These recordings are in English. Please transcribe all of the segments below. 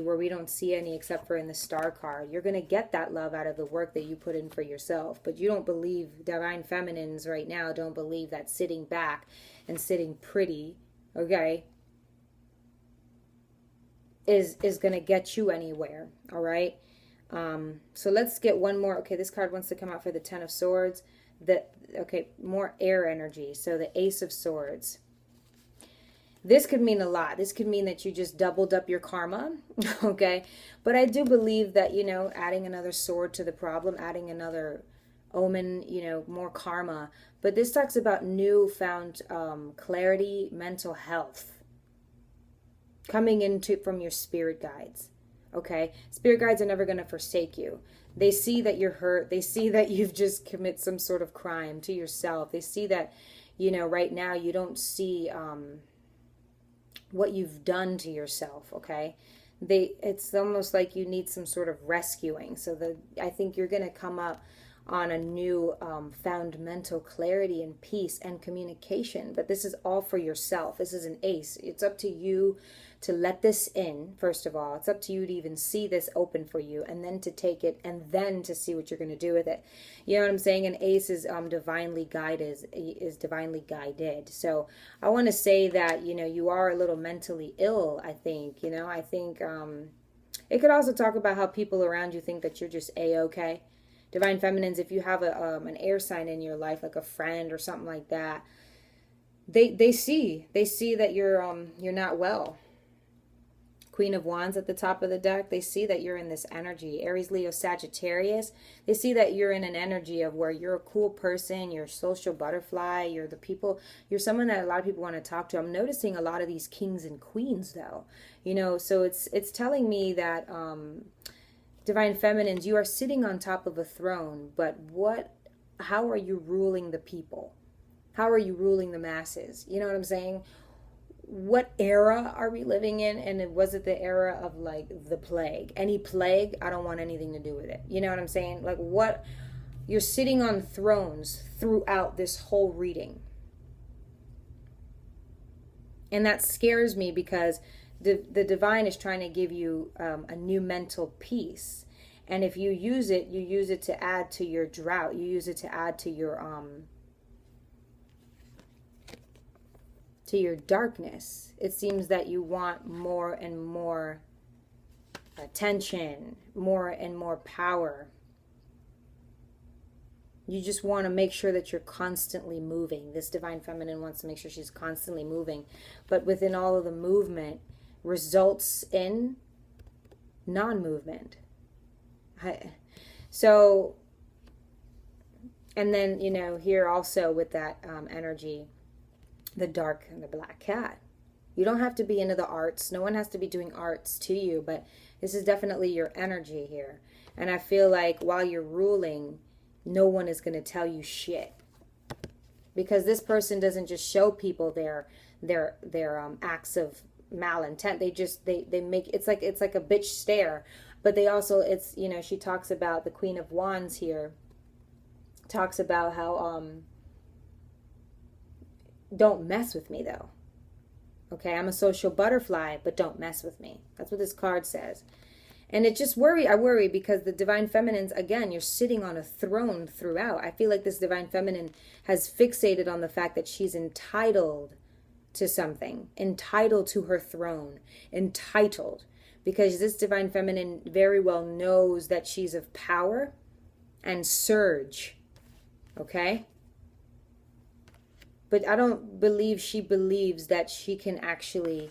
where we don't see any except for in the star card. You're going to get that love out of the work that you put in for yourself. But you don't believe, divine feminines right now don't believe that sitting back and sitting pretty, okay, is going to get you anywhere. All right. So let's get one more. Okay, this card wants to come out for the Ten of Swords. Okay, more air energy. So the Ace of Swords. This could mean a lot. This could mean that you just doubled up your karma, okay? But I do believe that, you know, adding another sword to the problem, adding another omen, you know, more karma. But this talks about newfound clarity, mental health coming into from your spirit guides, okay? Spirit guides are never going to forsake you. They see that you're hurt. They see that you've just committed some sort of crime to yourself. They see that, you know, right now you don't see what you've done to yourself, okay? It's almost like you need some sort of rescuing. So I think you're going to come up on a new found mental clarity and peace and communication. But this is all for yourself. This is an ace. It's up to you to let this in, first of all. It's up to you to even see this open for you, and then to take it, and then to see what you're going to do with it. You know what I'm saying? An ace is divinely guided, is divinely guided. So I want to say that, you know, you are a little mentally ill, I think. You know, I think it could also talk about how people around you think that you're just A-okay. Divine feminines, if you have an air sign in your life, like a friend or something like that, they see that you're not well. Queen of Wands at the top of the deck, they see that you're in this energy. Aries, Leo, Sagittarius, they see that you're in an energy of where you're a cool person, you're a social butterfly, you're someone that a lot of people want to talk to. I'm noticing a lot of these kings and queens though, you know, so it's telling me that divine feminines, you are sitting on top of a throne, but how are you ruling the people? How are you ruling the masses? You know what I'm saying? What era are we living in? And was it the era of like the plague? Any plague, I don't want anything to do with it. You know what I'm saying? Like, what? You're sitting on thrones throughout this whole reading. And that scares me because the divine is trying to give you a new mental peace. And if you use it to add to your drought. You use it to add to your darkness. It seems that you want more and more attention, more and more power. You just want to make sure that you're constantly moving. This divine feminine wants to make sure she's constantly moving. But within all of the movement results in non-movement. So, and then, you know, here also with that energy, the dark and the black cat. You don't have to be into the arts. No one has to be doing arts to you, but this is definitely your energy here. And I feel like while you're ruling, no one is going to tell you shit. Because this person doesn't just show people their acts of malintent. They make it's like a bitch stare. But they also, it's, you know, she talks about the Queen of Wands here. Talks about how don't mess with me though. Okay, I'm a social butterfly, but don't mess with me. That's what this card says. And it just I worry because the divine feminines, again, you're sitting on a throne throughout. I feel like this divine feminine has fixated on the fact that she's entitled to something, entitled to her throne, entitled. Because this divine feminine very well knows that she's of power and surge. Okay? But I don't believe she believes that she can actually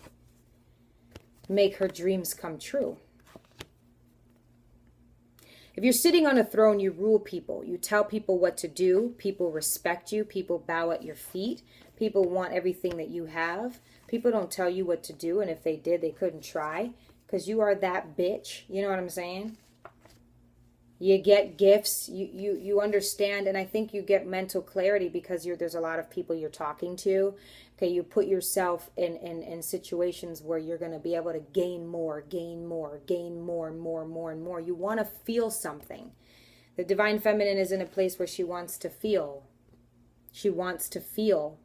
make her dreams come true. If you're sitting on a throne, you rule people. You tell people what to do. People respect you. People bow at your feet. People want everything that you have. People don't tell you what to do, and if they did, they couldn't try. Because you are that bitch. You know what I'm saying? You get gifts, you understand, and I think you get mental clarity because there's a lot of people you're talking to. Okay, you put yourself in situations where you're going to be able to gain more and more. You want to feel something. The divine feminine is in a place where she wants to feel. She wants to feel.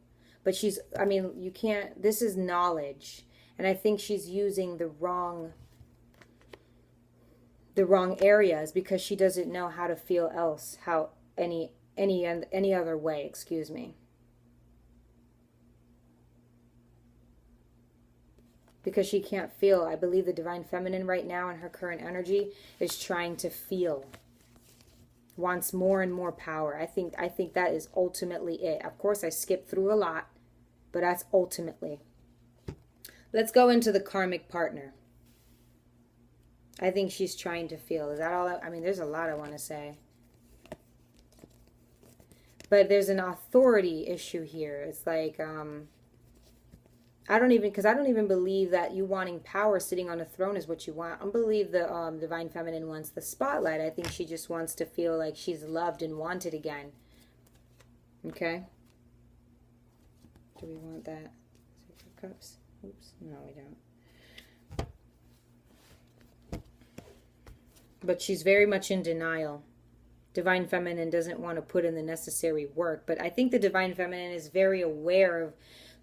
But you can't, this is knowledge. And I think she's using the wrong the wrong areas because she doesn't know how to feel else, how any other way, excuse me. Because she can't feel. I believe the divine feminine right now in her current energy is trying to feel. Wants more and more power. I think that is ultimately it. Of course, I skipped through a lot, but that's ultimately. Let's go into the karmic partner. I think she's trying to feel. Is that all? I mean, there's a lot I want to say. But there's an authority issue here. It's like, I don't even believe that you wanting power sitting on a throne is what you want. I believe the divine feminine wants the spotlight. I think she just wants to feel like she's loved and wanted again. Okay? Do we want that? Six of Cups? Oops. No, we don't. But she's very much in denial. Divine feminine doesn't want to put in the necessary work. But I think the divine feminine is very aware of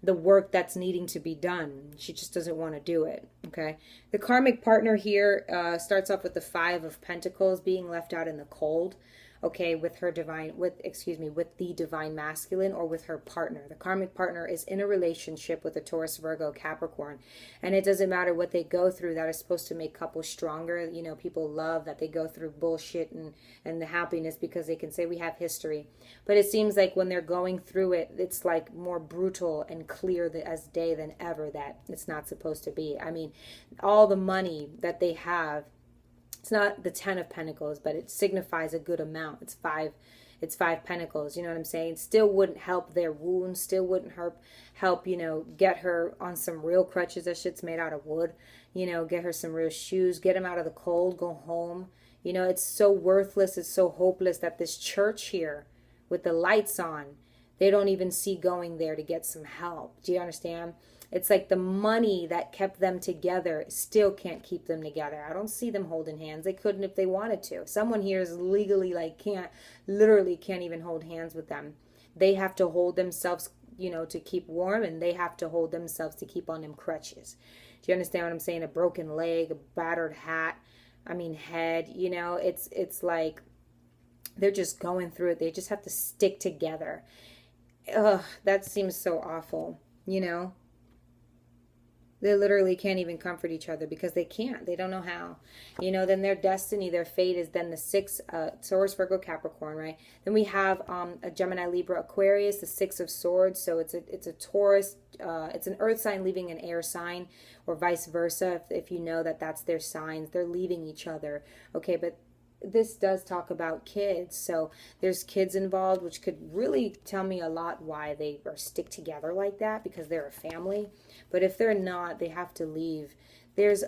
the work that's needing to be done. She just doesn't want to do it. Okay. The karmic partner here starts off with the Five of Pentacles being left out in the cold. Okay, with the divine masculine or with her partner. The karmic partner is in a relationship with a Taurus, Virgo, Capricorn. And it doesn't matter what they go through. That is supposed to make couples stronger. You know, people love that they go through bullshit and the happiness because they can say we have history. But it seems like when they're going through it, it's like more brutal and clear as day than ever that it's not supposed to be. I mean, all the money that they have, it's not the 10 of Pentacles, but it signifies a good amount. It's five Pentacles. You know what I'm saying? Still wouldn't help their wounds. Still wouldn't help, you know, get her on some real crutches. That shit's made out of wood. You know, get her some real shoes. Get them out of the cold. Go home. You know, it's so worthless. It's so hopeless that this church here with the lights on, they don't even see going there to get some help. Do you understand? It's like the money that kept them together still can't keep them together. I don't see them holding hands. They couldn't if they wanted to. Someone here is legally like literally can't even hold hands with them. They have to hold themselves, you know, to keep warm, and they have to hold themselves to keep on them crutches. Do you understand what I'm saying? A broken leg, a battered head, you know, it's like they're just going through it. They just have to stick together. Ugh, that seems so awful, you know? They literally can't even comfort each other because they can't. They don't know how. You know, then their destiny, their fate is then the 6, Taurus, Virgo, Capricorn, right? Then we have a Gemini, Libra, Aquarius, the 6 of Swords. So it's a Taurus. It's an earth sign leaving an air sign, or vice versa. If you know that that's their signs, they're leaving each other. Okay, but this does talk about kids. So there's kids involved, which could really tell me a lot why they are stick together like that, because they're a family. But if they're not, they have to leave. There's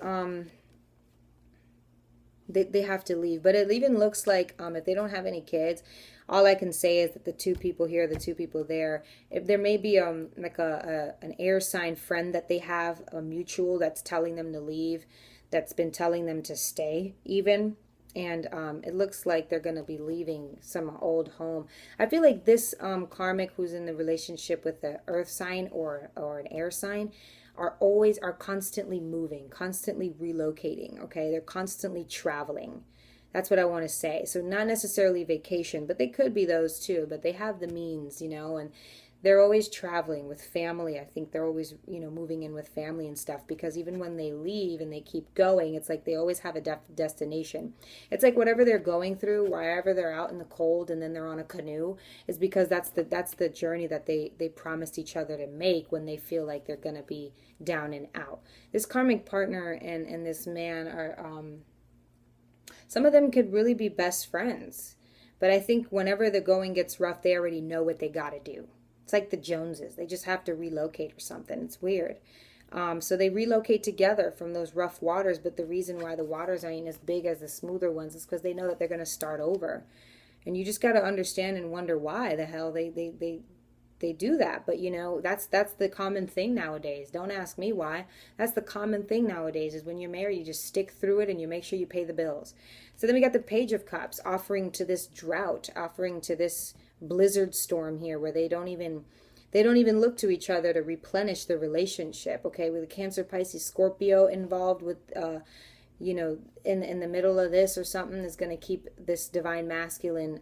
they have to leave. But it even looks like if they don't have any kids, all I can say is that the two people here, the two people there, if there may be like an air sign friend that they have, a mutual that's telling them to leave, that's been telling them to stay even. And it looks like they're going to be leaving some old home. I feel like this karmic who's in the relationship with the earth sign or an air sign are constantly moving, constantly relocating, okay? They're constantly traveling. That's what I want to say. So not necessarily vacation, but they could be those too. But they have the means, you know, and they're always traveling with family. I think they're always, you know, moving in with family and stuff, because even when they leave and they keep going, it's like they always have a destination. It's like whatever they're going through, wherever they're out in the cold and then they're on a canoe, is because that's the journey that they promised each other to make when they feel like they're going to be down and out. This karmic partner and this man are, some of them could really be best friends. But I think whenever the going gets rough, they already know what they got to do. It's like the Joneses. They just have to relocate or something. It's weird. So they relocate together from those rough waters. But the reason why the waters ain't as big as the smoother ones is because they know that they're going to start over. And you just got to understand and wonder why the hell they do that. But, you know, that's the common thing nowadays. Don't ask me why. That's the common thing nowadays, is when you're married, you just stick through it and you make sure you pay the bills. So then we got the Page of Cups offering to this drought, offering to this blizzard storm here, where they don't even look to each other to replenish the relationship. Okay, with the Cancer, Pisces, Scorpio involved with you know, in the middle of this or something is going to keep this divine masculine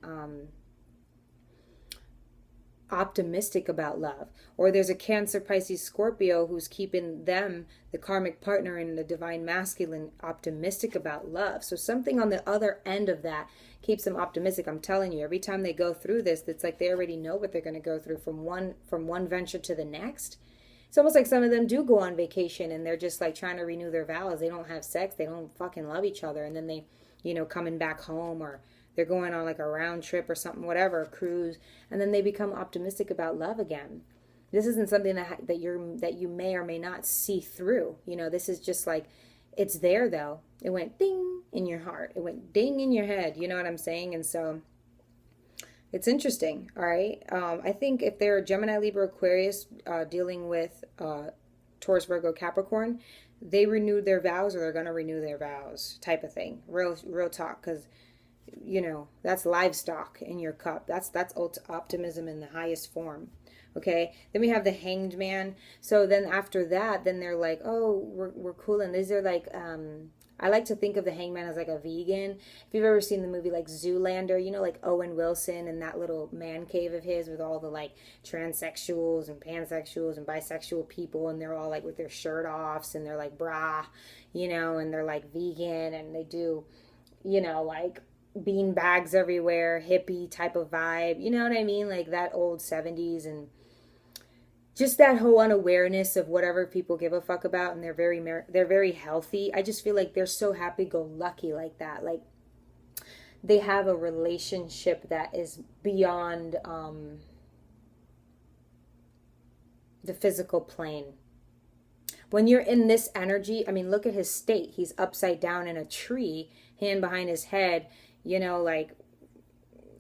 optimistic about love. Or there's a Cancer, Pisces, Scorpio who's keeping them, the karmic partner and the divine masculine, optimistic about love. So something on the other end of that keeps them optimistic. I'm telling you, every time they go through this, it's like they already know what they're going to go through from one venture to the next. It's almost like some of them do go on vacation and they're just like trying to renew their vows. They don't have sex, they don't fucking love each other, and then they, you know, coming back home, or they're going on like a round trip or something, whatever, a cruise, and then they become optimistic about love again. This isn't something that you may or may not see through. You know, this is just like, it's there though. It went ding in your heart. It went ding in your head. You know what I'm saying? And so it's interesting. All right. I think if they're Gemini, Libra, Aquarius, dealing with Taurus, Virgo, Capricorn, they renewed their vows, or they're going to renew their vows, type of thing. Real talk. Because, you know, that's livestock in your cup. That's optimism in the highest form. Okay, then we have the Hanged Man. So then after that, then they're like, oh, we're cool. And these are like, I like to think of the Hanged Man as like a vegan. If you've ever seen the movie like Zoolander, you know, like Owen Wilson and that little man cave of his with all the like transsexuals and pansexuals and bisexual people, and they're all like with their shirt offs and they're like bra, you know, and they're like vegan, and they do, you know, like bean bags everywhere, hippie type of vibe, you know what I mean? Like that old 70s, and just that whole unawareness of whatever people give a fuck about, and they're very healthy. I just feel like they're so happy-go-lucky like that. Like they have a relationship that is beyond the physical plane. When you're in this energy, I mean, look at his state. He's upside down in a tree, hand behind his head, you know, like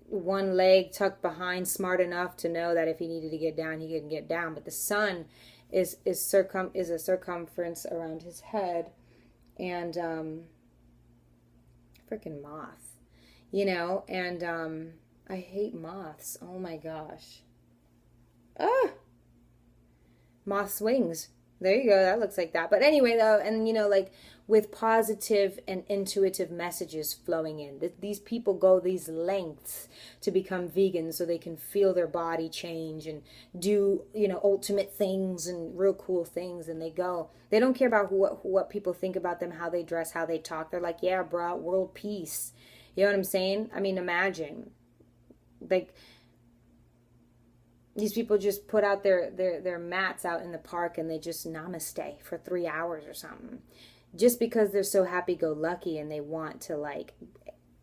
one leg tucked behind, smart enough to know that if he needed to get down, he can get down. But the sun is a circumference around his head, and freaking moth, you know. And I hate moths. Oh my gosh. Moth's wings. There you go. That looks like that. But anyway, though, and you know, like with positive and intuitive messages flowing in, these people go these lengths to become vegan so they can feel their body change and do, you know, ultimate things and real cool things. And they don't care about what people think about them, how they dress, how they talk. They're like, yeah, bro, world peace. You know what I'm saying? I mean, imagine, like, these people just put out their mats out in the park and they just namaste for 3 hours or something. Just because they're so happy-go-lucky and they want to, like,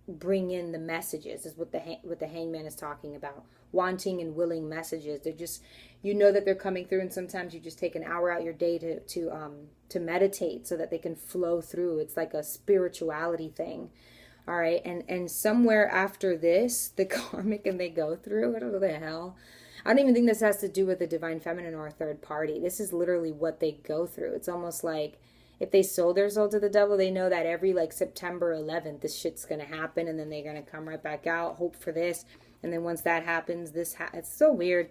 bring in the messages is what the Hangman is talking about. Wanting and willing messages. They're just, you know that they're coming through, and sometimes you just take an hour out your day to meditate so that they can flow through. It's like a spirituality thing. All right, and somewhere after this, the karmic and they go through, I don't know the hell. I don't even think this has to do with the divine feminine or a third party. This is literally what they go through. It's almost like if they sold their soul to the devil, they know that every like September 11th, this shit's going to happen, and then they're going to come right back out, hope for this. And then once that happens, it's so weird.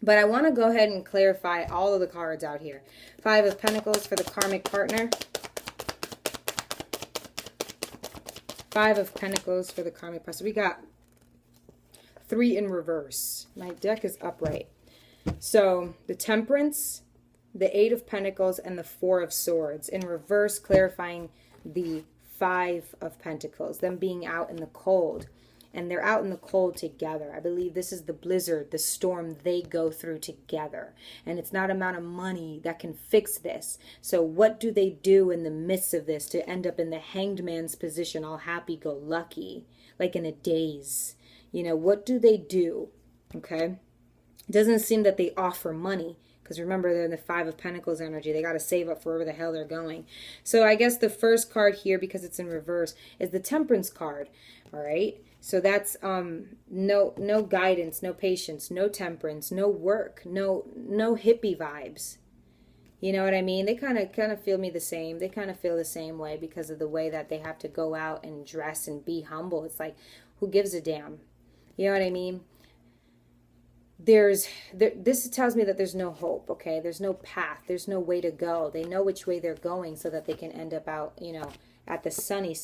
But I want to go ahead and clarify all of the cards out here. 5 of Pentacles for the karmic partner. 5 of Pentacles for the karmic partner. So we got 3 in reverse. My deck is upright. So the Temperance, the 8 of Pentacles, and the 4 of Swords. In reverse, clarifying the 5 of Pentacles, them being out in the cold. And they're out in the cold together. I believe this is the blizzard, the storm they go through together. And it's not amount of money that can fix this. So what do they do in the midst of this to end up in the Hanged Man's position, all happy-go-lucky, like in a daze? You know, what do they do? Okay? It doesn't seem that they offer money. Because remember, they're in the 5 of Pentacles energy. They got to save up for wherever the hell they're going. So I guess the first card here, because it's in reverse, is the Temperance card. All right? So that's no guidance, no patience, no temperance, no work, no hippie vibes. You know what I mean? They kind of feel me the same. They kind of feel the same way because of the way that they have to go out and dress and be humble. It's like, who gives a damn? You know what I mean? This tells me that there's no hope, okay? There's no path. There's no way to go. They know which way they're going so that they can end up out, you know, at the sunny